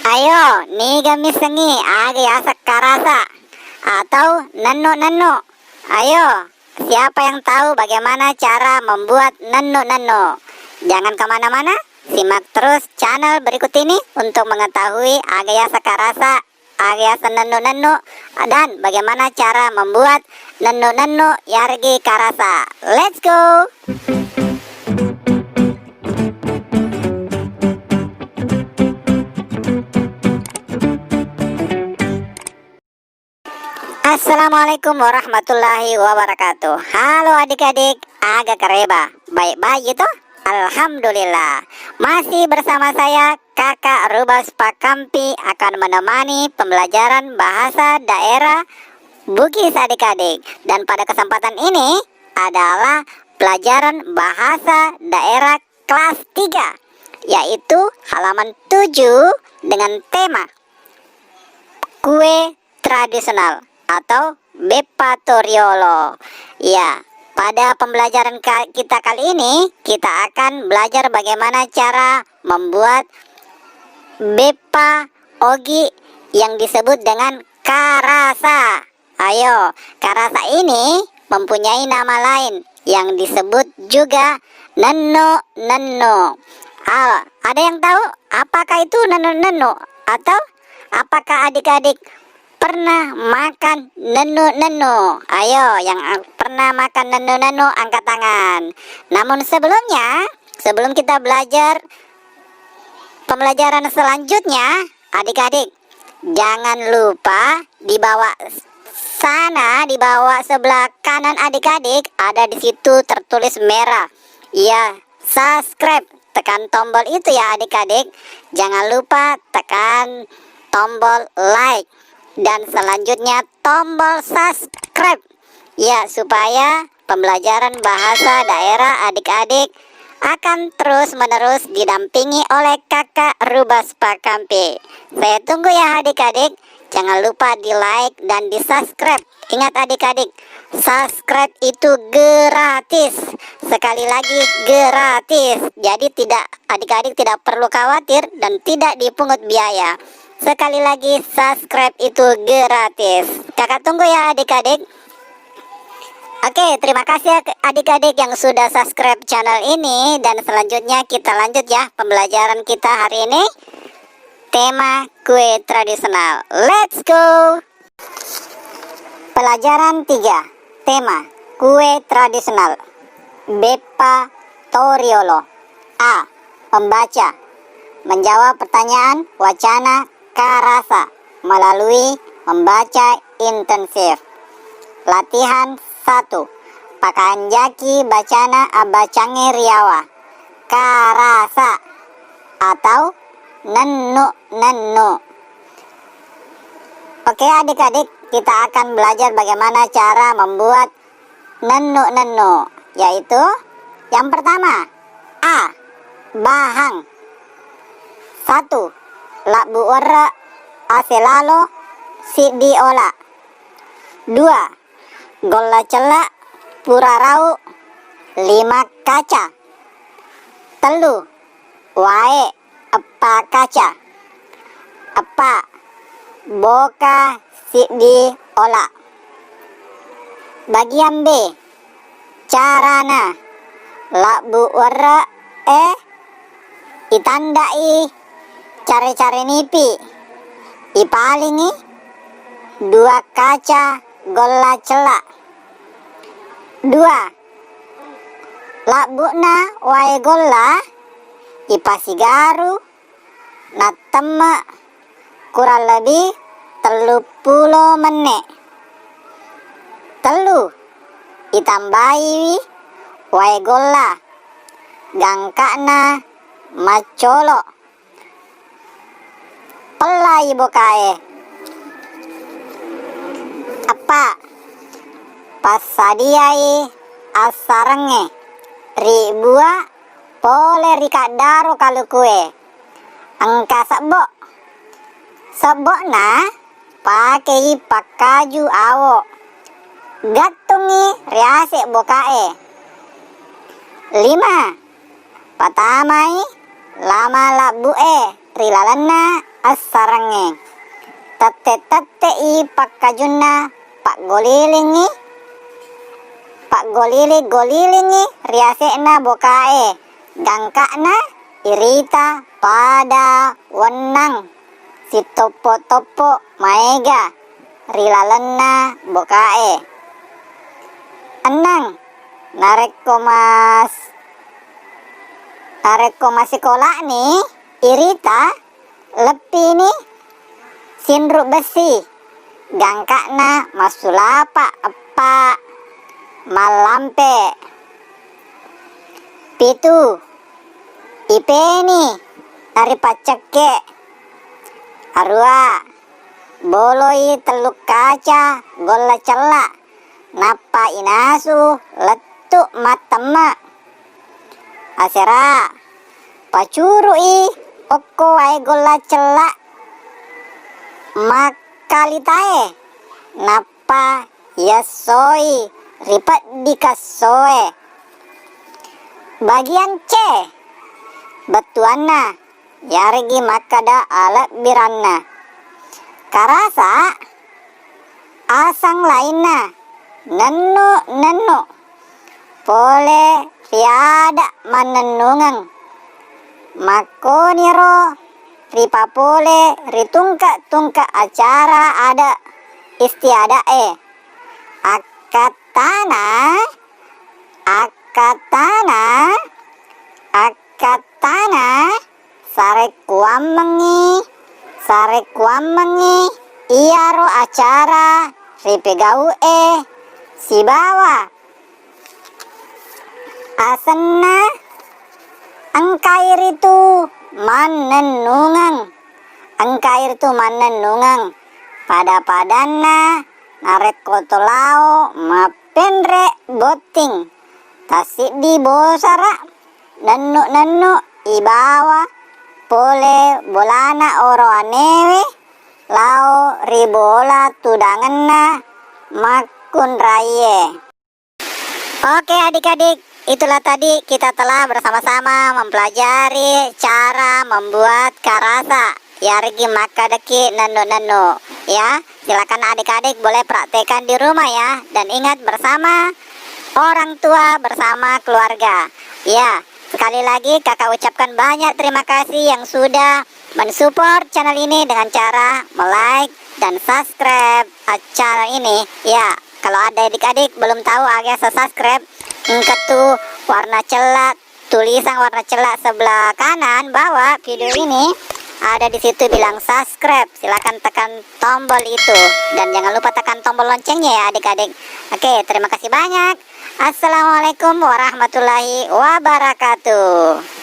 Ayo, nih gamis sengi, asa karasa atau nennu. Ayo, siapa yang tahu bagaimana cara membuat nennu? Jangan kemana-mana, simak terus channel berikut ini untuk mengetahui asa karasa, asa nennu, dan bagaimana cara membuat nennu yargi karasa. Let's go! Assalamualaikum warahmatullahi wabarakatuh. Halo adik-adik, agak kereba. Baik-baik itu? Alhamdulillah. Masih bersama saya, Kakak Rubas Pakampi akan menemani pembelajaran bahasa daerah Bugis adik-adik. Dan pada kesempatan ini adalah pelajaran bahasa daerah kelas 3, yaitu halaman 7 dengan tema kue tradisional atau beppa. Ya, pada pembelajaran kita kali ini kita akan belajar bagaimana cara membuat beppa ogi yang disebut dengan karasa. Ayo, karasa ini mempunyai nama lain yang disebut juga nennu. Ada yang tahu apakah itu nennu? Atau apakah adik-adik pernah makan nennu? Ayo, yang pernah makan nennu angkat tangan. Namun sebelum kita belajar pembelajaran selanjutnya, adik-adik jangan lupa di bawah sebelah kanan adik-adik ada di situ tertulis merah. Ya, subscribe. Tekan tombol itu ya adik-adik. Jangan lupa tekan tombol like. Dan selanjutnya tombol subscribe, ya, supaya pembelajaran bahasa daerah adik-adik akan terus-menerus didampingi oleh Kakak Rubas Pakampi. Saya tunggu ya adik-adik. Jangan lupa di like dan di subscribe. Ingat adik-adik, subscribe itu gratis. Sekali lagi gratis. Jadi adik-adik tidak perlu khawatir dan tidak dipungut biaya. Sekali lagi, subscribe itu gratis. Kakak tunggu ya adik-adik. Oke, terima kasih adik-adik yang sudah subscribe channel ini. Dan selanjutnya kita lanjut ya pembelajaran kita hari ini. Tema kue tradisional. Let's go! Pelajaran 3. Tema kue tradisional. Beppa. A. Membaca. Menjawab pertanyaan wacana Karasa melalui membaca intensif. Latihan 1. Pakaian jaki bacana abacange riawa. Karasa atau nennu. Oke adik-adik, kita akan belajar bagaimana cara membuat nennu, yaitu yang pertama, A. Bahang. 1. Labu warra aselalo si diola. 2. Golla celak pura rau 5 kaca. 3. Wae apa kaca. 4. Boka si diola. Bagian B. Carana. Labu warra itandai care-care nipi ipalingi 2 kaca golla celak. 2. Labuna wae golla ipasigaru natema kurang lebih 30 menit. 3. Itambahi wae golla gangkana macolo pelai bokae. Apa pasadiai asarenge ribua pole rikadaro kalau kue angka sebok na pakai pakaju awo gatungi riase bokae. 5. Patamai lama labu rilalana asarenge. Tete I pakajuna pak golilingi. Pak golilingi riasekna bokae. Gangkakna irita pada wenang. Si topo maega rilalenna bokae. Enang nareko sekolah nih irita lepi nih sinruk besi. Gangkakna masulapa epa malampe. Pitu ipeni nari paceke. Arua boloi teluk kaca gola celak. Napa inasu letuk matema. Asera pacurui oko wae gola celak makalitae. Napa yasoi ripat dikasoe. Bagian C betuana yarigi makada alat biranna. Karasa asang lainna nennu pole riada mannennungeng. Makoniro ripapole ritungka acara ada istiadae. Akatana sarekuamengi iaro acara ripegaue si bawa asenna engkair itu mannennungeng pada-padanna narekotolao mapenre boting tasik di bosara nennu ibawa pole bolana oro anewe lao ribola tudangenna makun raye. Oke adik-adik, itulah tadi kita telah bersama-sama mempelajari cara membuat karasa yarigi makadeki nennu. Ya, silakan adik-adik boleh praktekkan di rumah ya. Dan ingat bersama orang tua, bersama keluarga. Ya, sekali lagi kakak ucapkan banyak terima kasih yang sudah mensupport channel ini dengan cara like dan subscribe channel ini. Ya, kalau ada adik-adik belum tahu agak subscribe, tuh warna celak, tulisan warna celak sebelah kanan bawah video ini ada di situ bilang subscribe. Silakan tekan tombol itu dan jangan lupa tekan tombol loncengnya ya adik-adik. Oke, terima kasih banyak. Assalamualaikum warahmatullahi wabarakatuh.